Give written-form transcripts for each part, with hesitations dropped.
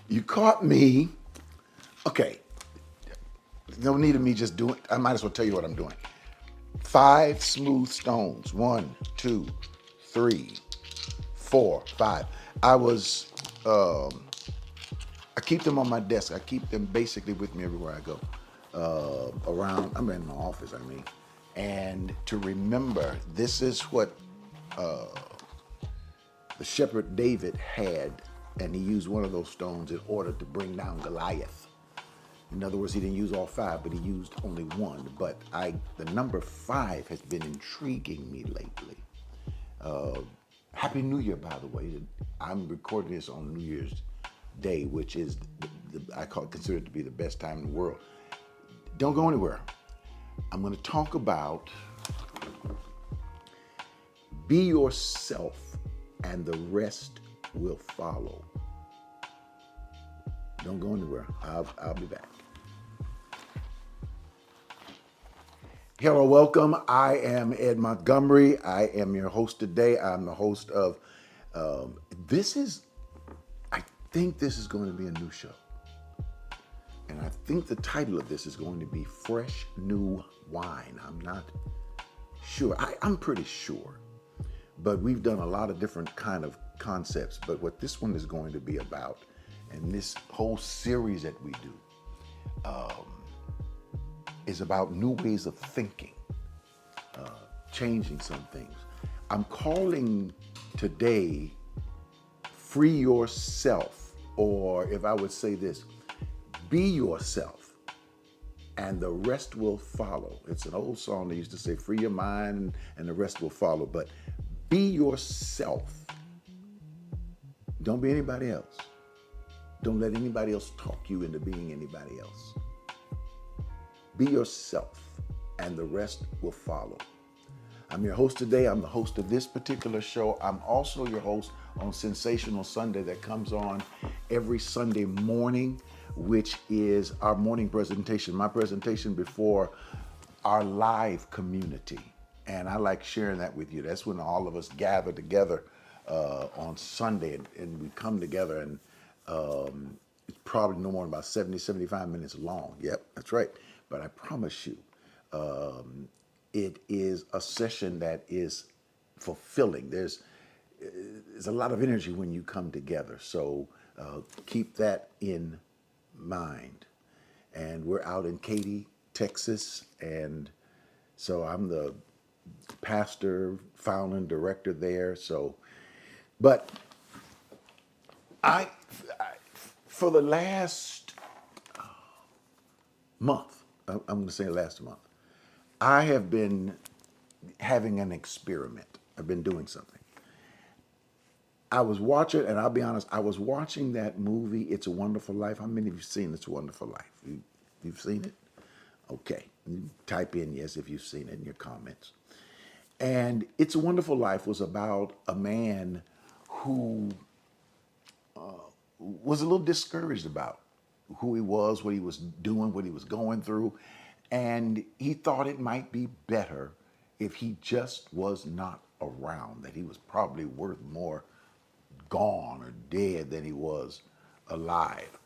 You caught me. Okay, no need of me just doing. I might as well tell you what I'm doing. 5 smooth stones. 1, 2, 3, 4, 5. I was. I keep them on my desk. I keep them basically with me everywhere I go. Around. I'm in my office. I mean, and to remember, this is what the shepherd David had, and he used one of those stones in order to bring down Goliath. In other words, he didn't use all 5, but he used only one. But the number 5 has been intriguing me lately. Happy New Year, by the way. I'm recording this on New Year's Day, which is consider it to be the best time in the world. Don't go anywhere. I'm going to talk about be yourself, and the rest will follow. Don't go anywhere. I'll be back. Hello, welcome. I am Ed Montgomery. I am your host today. I'm the host of I think this is going to be a new show. And I think the title of this is going to be Fresh New Wine. I'm not sure. I'm pretty sure. But we've done a lot of different kind of concepts. But what this one is going to be about, and this whole series that we do, is about new ways of thinking, changing some things. I'm calling today Free Yourself, or if I would say this, be yourself, and the rest will follow. It's an old song that used to say, free your mind and the rest will follow. But be yourself. Don't be anybody else. Don't let anybody else talk you into being anybody else. Be yourself, and the rest will follow. I'm your host today. I'm the host of this particular show. I'm also your host on Sensational Sunday that comes on every Sunday morning, which is our morning presentation, my presentation before our live community. And I like sharing that with you. That's when all of us gather together on Sunday, and we come together, and it's probably no more than about 70, 75 minutes long. Yep, that's right. But I promise you, it is a session that is fulfilling. There's a lot of energy when you come together. So keep that in mind. And we're out in Katy, Texas. And so I'm the pastor, founder, and director there. So, but I for the last month, I'm going to say last month, I have been having an experiment. I've been doing something. I was watching, and I'll be honest, I was watching that movie, It's a Wonderful Life. How many of you have seen It's a Wonderful Life? You've seen it? Okay. You type in yes if you've seen it in your comments. And It's a Wonderful Life was about a man who was a little discouraged about who he was, what he was doing, what he was going through. And he thought it might be better if he just was not around, that he was probably worth more gone or dead than he was alive.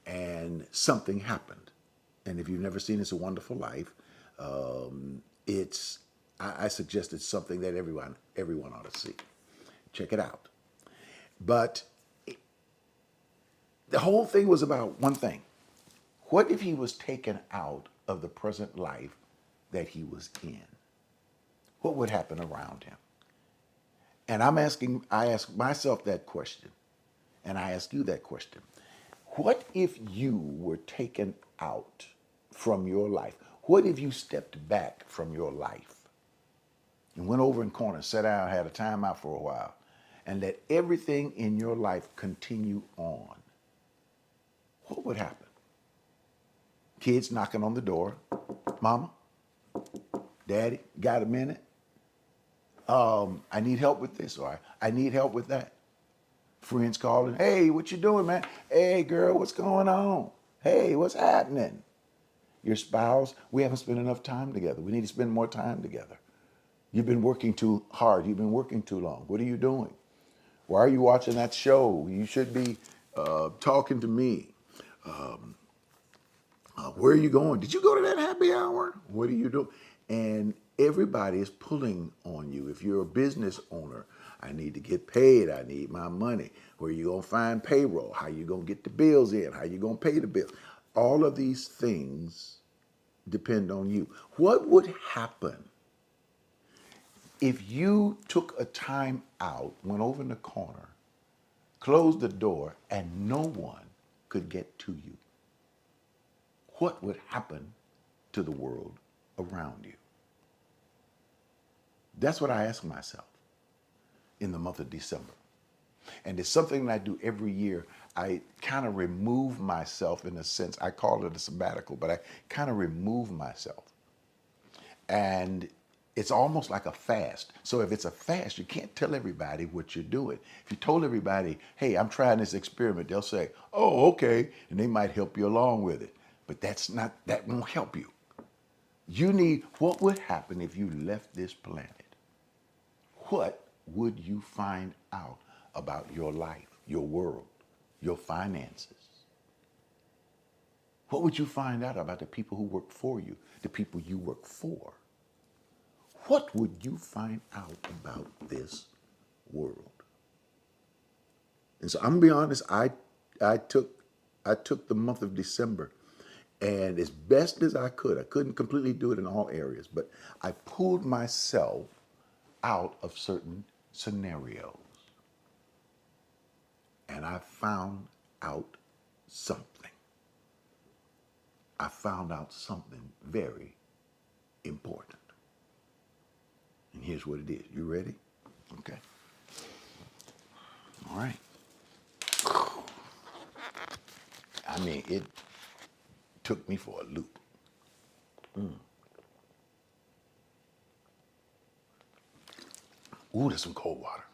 And something happened. And if you've never seen It's a Wonderful Life, I suggest it's something that everyone ought to see. Check it out. But the whole thing was about one thing. What if he was taken out of the present life that he was in? What would happen around him? And I ask myself that question, and I ask you that question. What if you were taken out from your life? What if you stepped back from your life and went over in the corner, sat down, had a time out for a while, and let everything in your life continue on? What would happen? Kids knocking on the door. Mama, Daddy, got a minute? I need help with this, or I need help with that. Friends calling, hey, what you doing, man? Hey, girl, what's going on? Hey, what's happening? Your spouse, we haven't spent enough time together. We need to spend more time together. You've been working too hard. You've been working too long. What are you doing? Why are you watching that show? You should be talking to me. Where are you going? Did you go to that happy hour? What are you doing? And everybody is pulling on you. If you're a business owner, I need to get paid. I need my money. Where you going to find payroll? How you going to get the bills in? How you going to pay the bills? All of these things depend on you. What would happen if you took a time out, went over in the corner, closed the door, and no one could get to you? What would happen to the world around you? That's what I ask myself in the month of December. And it's something that I do every year. I kind of remove myself in a sense. I call it a sabbatical, but I kind of remove myself. And it's almost like a fast. So if it's a fast, you can't tell everybody what you're doing. If you told everybody, hey, I'm trying this experiment, they'll say, oh, okay. And they might help you along with it. But that won't help you. You need, what would happen if you left this planet? What would you find out about your life, your world, your finances? What would you find out about the people who work for you, the people you work for? What would you find out about this world? And so I'm gonna be honest, I took the month of December, and as best as I couldn't completely do it in all areas, but I pulled myself out of certain scenarios. And I found out something. I found out something very important. And here's what it is. You ready? Okay. All right. I mean, it took me for a loop. Ooh, there's some cold water.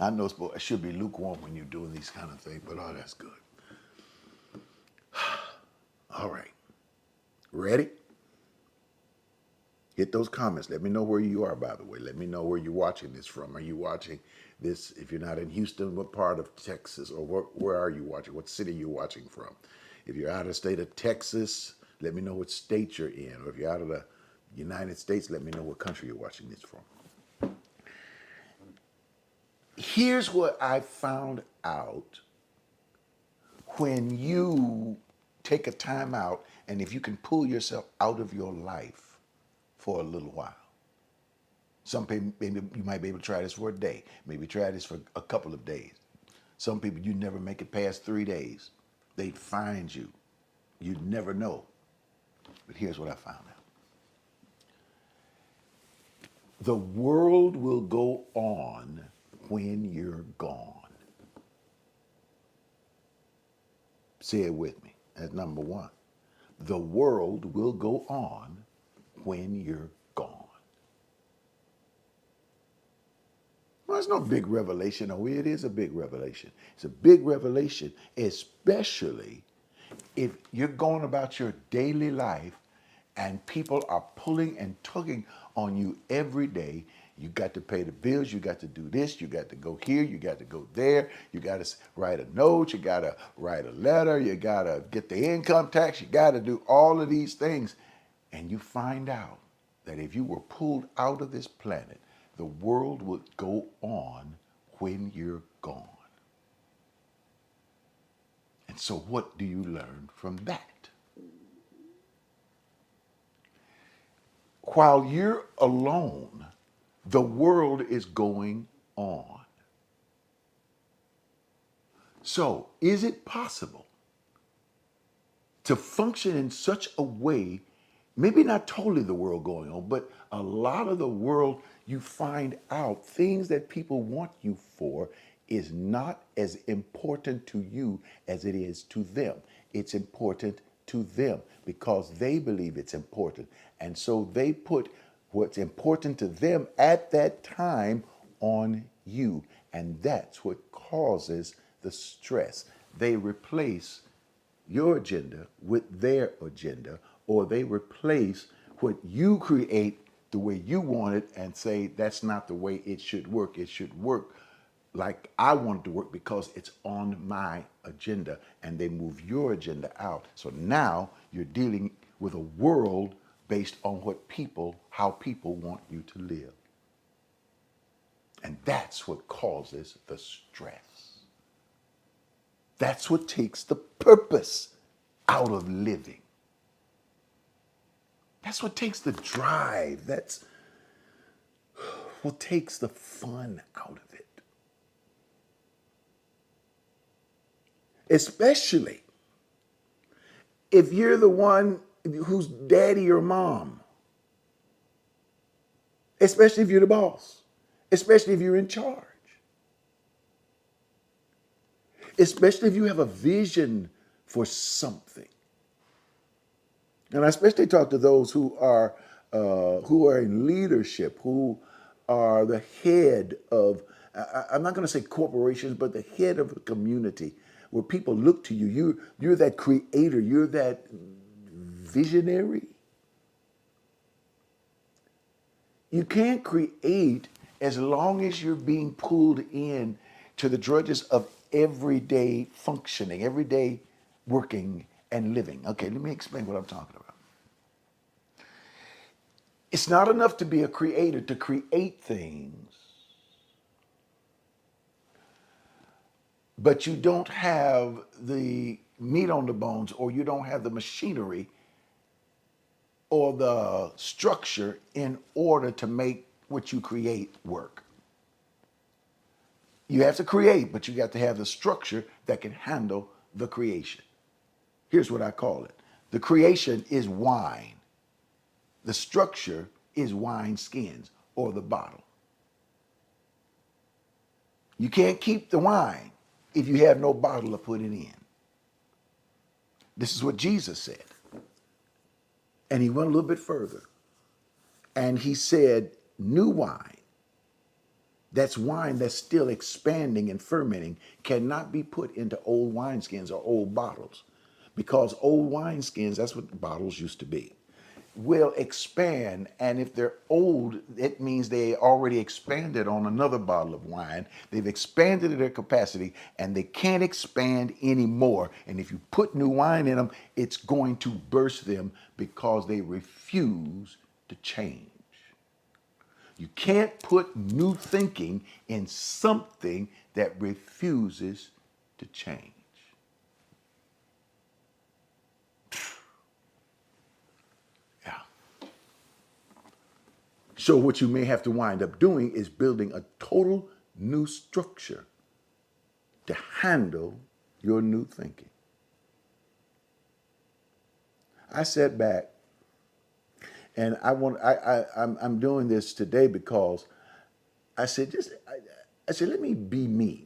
I know it should be lukewarm when you're doing these kind of things, but oh, that's good. All right. Ready? Hit those comments. Let me know where you are, by the way. Let me know where you're watching this from. Are you watching this, if you're not in Houston, what part of Texas, or where are you watching? What city you're watching from? If you're out of the state of Texas, let me know what state you're in. Or if you're out of the United States, let me know what country you're watching this from. Here's what I found out when you take a time out, and if you can pull yourself out of your life for a little while. Some people, maybe you might be able to try this for a day. Maybe try this for a couple of days. Some people, you never make it past 3 days. They'd find you. You'd never know. But here's what I found out. The world will go on when you're gone. Say it with me. That's number one. The world will go on when you're gone. Well, it's no big revelation. Oh, it is a big revelation. It's a big revelation, especially if you're going about your daily life and people are pulling and tugging on you every day. You got to pay the bills. You got to do this. You got to go here. You got to go there. You got to write a note. You got to write a letter. You got to get the income tax. You got to do all of these things. And you find out that if you were pulled out of this planet, the world would go on when you're gone. And so what do you learn from that? While you're alone, the world is going on. So is it possible to function in such a way, maybe not totally the world going on, but a lot of the world, you find out things that people want you for is not as important to you as it is to them. It's important to them because they believe it's important. And so they put what's important to them at that time on you. And that's what causes the stress. They replace your agenda with their agenda, or they replace what you create the way you want it and say that's not the way it should work. It should work like I want it to work because it's on my agenda, and they move your agenda out. So now you're dealing with a world based on how people want you to live. And that's what causes the stress. That's what takes the purpose out of living. That's what takes the drive. That's what takes the fun out of it. Especially if you're the one who's daddy or mom. Especially if you're the boss. Especially if you're in charge. Especially if you have a vision for something. And I especially talk to those who are in leadership, who are the head of, I'm not going to say corporations, but the head of a community where people look to you. You're that creator. You're that visionary. You can't create as long as you're being pulled in to the drudges of everyday functioning, everyday working and living. Okay, let me explain what I'm talking about. It's not enough to be a creator, to create things, but you don't have the meat on the bones, or you don't have the machinery or the structure in order to make what you create work. You have to create, but you got to have the structure that can handle the creation. Here's what I call it. The creation is wine. The structure is wine skins or the bottle. You can't keep the wine if you have no bottle to put it in. This is what Jesus said. And he went a little bit further. And he said, new wine, that's wine that's still expanding and fermenting, cannot be put into old wineskins or old bottles. Because old wineskins, that's what the bottles used to be, will expand. And if they're old, it means they already expanded on another bottle of wine. They've expanded their capacity and they can't expand anymore. And if you put new wine in them, it's going to burst them because they refuse to change. You can't put new thinking in something that refuses to change. Yeah. So what you may have to wind up doing is building a total new structure to handle your new thinking. I sat back and I'm doing this today because I said, let me be me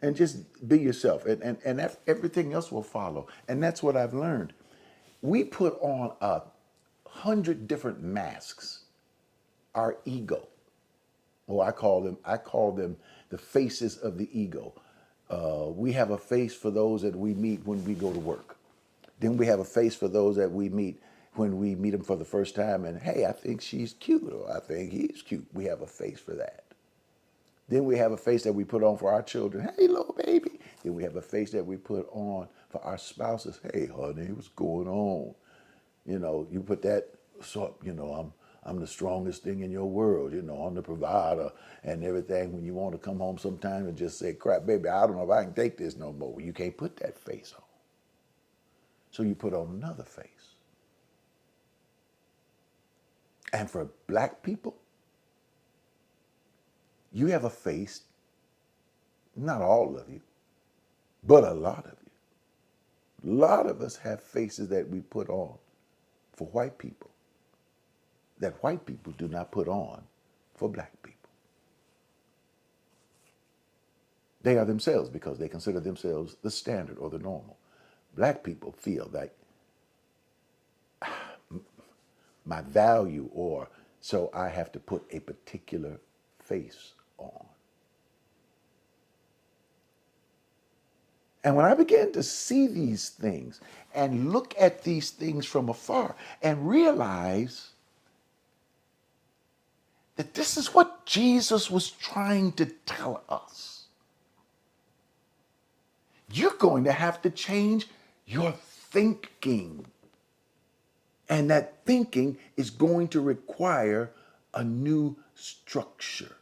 and just be yourself, and everything else will follow. And that's what I've learned. We put on 100 different masks. Our ego, or I call them the faces of the ego. We have a face for those that we meet when we go to work. Then we have a face for those that we meet when we meet them for the first time, and hey, I think she's cute, or I think he's cute. We have a face for that. Then we have a face that we put on for our children. Hey, little baby. Then we have a face that we put on for our spouses. Hey, honey, what's going on? You know, you put that, so, you know, I'm the strongest thing in your world. You know, I'm the provider and everything. When you want to come home sometime and just say, crap, baby, I don't know if I can take this no more. Well, you can't put that face on. So you put on another face. And for black people, you have a face, not all of you, but a lot of you. A lot of us have faces that we put on for white people that white people do not put on for black people. They are themselves because they consider themselves the standard or the normal. Black people feel like my value, or so I have to put a particular face on. And when I began to see these things and look at these things from afar and realize that this is what Jesus was trying to tell us. You're going to have to change your thinking. And that thinking is going to require a new structure.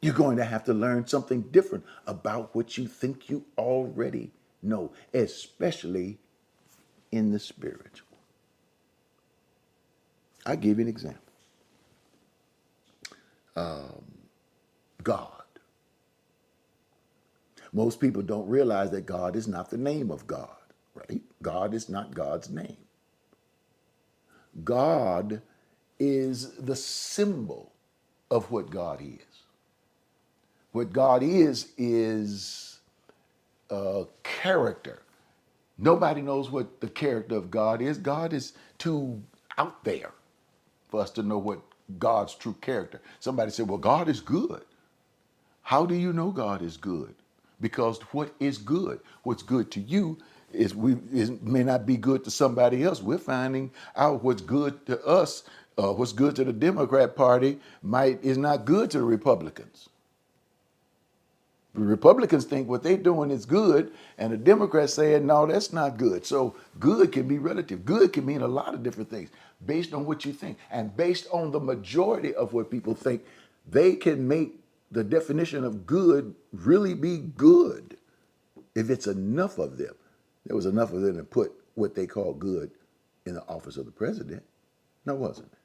You're going to have to learn something different about what you think you already know, especially in the spiritual. I'll give you an example. God. Most people don't realize that God is not the name of God, right? God is not God's name. God is the symbol of what God is. What God is character. Nobody knows what the character of God is. God is too out there for us to know what God's true character. Somebody said, well, God is good. How do you know God is good? Because what is good, what's good to you, may not be good to somebody else. We're finding out what's good to us, what's good to the Democrat Party is not good to the Republicans. The Republicans think what they're doing is good, and the Democrats saying, no, that's not good. So good can be relative. Good can mean a lot of different things based on what you think. And based on the majority of what people think, they can make the definition of good really be good if it's enough of them. There was enough of them to put what they call good in the office of the president. No, wasn't it?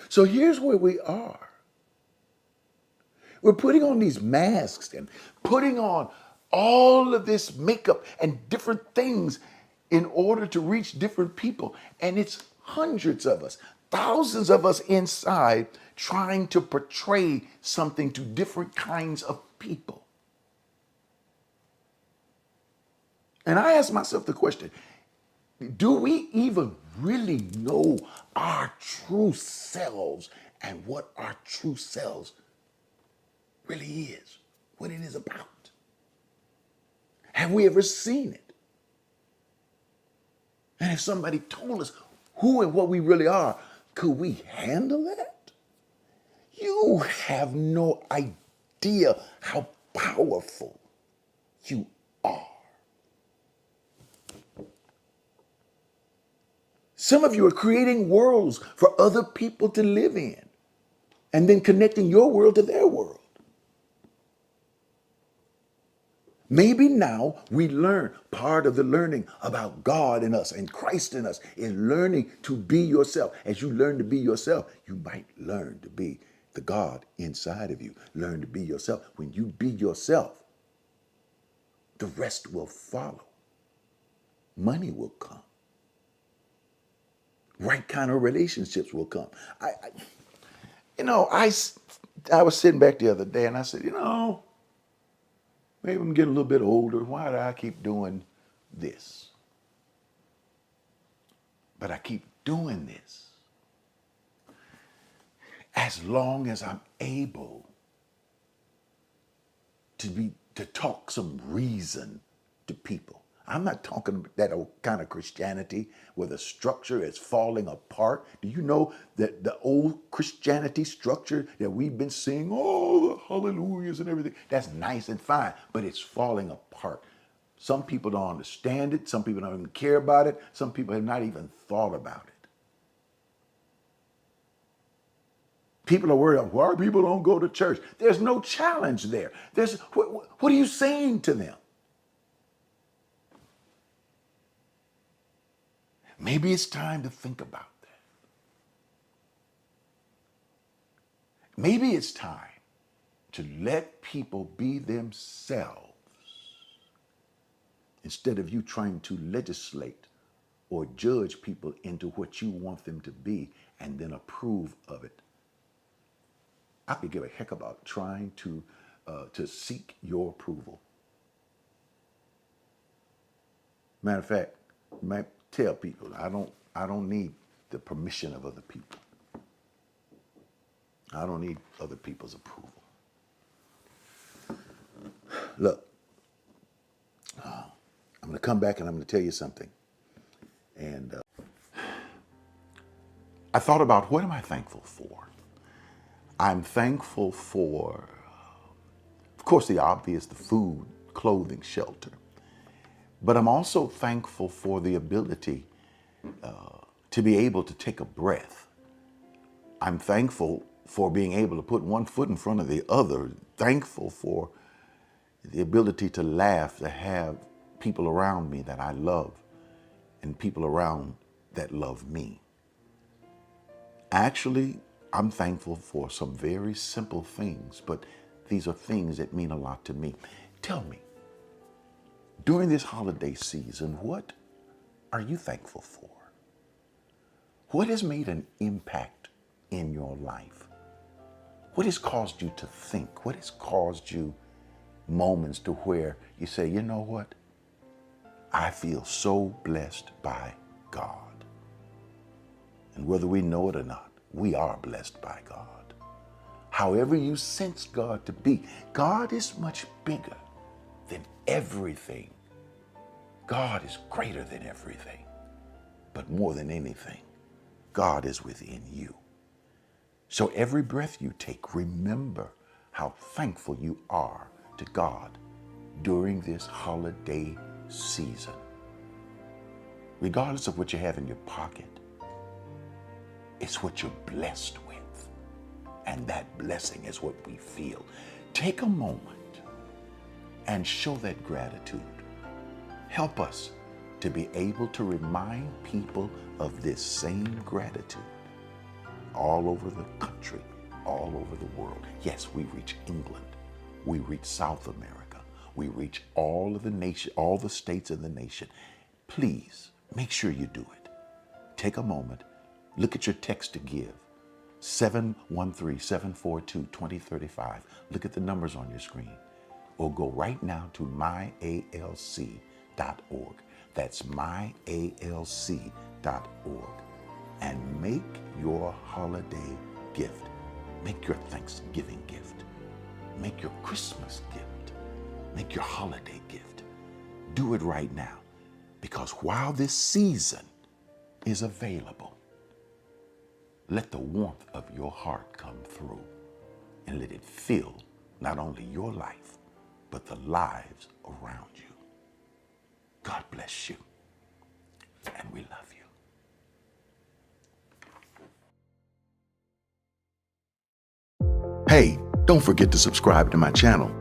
So here's where we are. We're putting on these masks and putting on all of this makeup and different things in order to reach different people. And it's hundreds of us, thousands of us inside trying to portray something to different kinds of people. And I ask myself the question, do we even really know our true selves and what our true selves really is, what it is about? Have we ever seen it? And if somebody told us who and what we really are, could we handle that? You have no idea how powerful you are. Some of you are creating worlds for other people to live in and then connecting your world to their world. Maybe now we learn part of the learning about God in us and Christ in us is learning to be yourself. As you learn to be yourself, you might learn to be the God inside of you. Learn to be yourself. When you be yourself, the rest will follow. Money will come. Right kind of relationships will come. I was sitting back the other day and I said, maybe I'm getting a little bit older. Why do I keep doing this? But I keep doing this as long as I'm able to talk some reason to people. I'm not talking that old kind of Christianity where the structure is falling apart. Do you know that the old Christianity structure that we've been seeing, oh, the hallelujahs and everything, that's nice and fine, but it's falling apart. Some people don't understand it. Some people don't even care about it. Some people have not even thought about it. People are worried about why people don't go to church. There's no challenge there. What are you saying to them? Maybe it's time to think about that. Maybe it's time to let people be themselves instead of you trying to legislate or judge people into what you want them to be and then approve of it. I could give a heck about trying to seek your approval. Matter of fact, you might tell people I don't need the permission of other people. I don't need other people's approval. Look, I'm I'm going to come back and I'm going to tell you something. And I thought about, what am I thankful for? I'm thankful for, of course, the obvious, the food, clothing, shelter. But I'm also thankful for the ability to be able to take a breath. I'm thankful for being able to put one foot in front of the other. Thankful for the ability to laugh, to have people around me that I love and people around that love me. Actually, I'm thankful for some very simple things, but these are things that mean a lot to me. Tell me, during this holiday season, what are you thankful for? What has made an impact in your life? What has caused you to think? What has caused you moments to where you say, you know what? I feel so blessed by God. And whether we know it or not, we are blessed by God. However you sense God to be, God is much bigger than everything. God is greater than everything. But more than anything, God is within you. So every breath you take, remember how thankful you are to God during this holiday season. Regardless of what you have in your pocket, it's what you're blessed with. And that blessing is what we feel. Take a moment and show that gratitude. Help us to be able to remind people of this same gratitude all over the country, all over the world. Yes, we reach England. We reach South America. We reach all of the nation, all the states of the nation. Please make sure you do it. Take a moment. Look at your text to give. 713-742-2035. Look at the numbers on your screen. Or go right now to myalc.org. That's myalc.org. And make your holiday gift. Make your Thanksgiving gift. Make your Christmas gift. Make your holiday gift. Do it right now. Because while this season is available, let the warmth of your heart come through and let it fill not only your life, but the lives around you. God bless you, and we love you. Hey, don't forget to subscribe to my channel.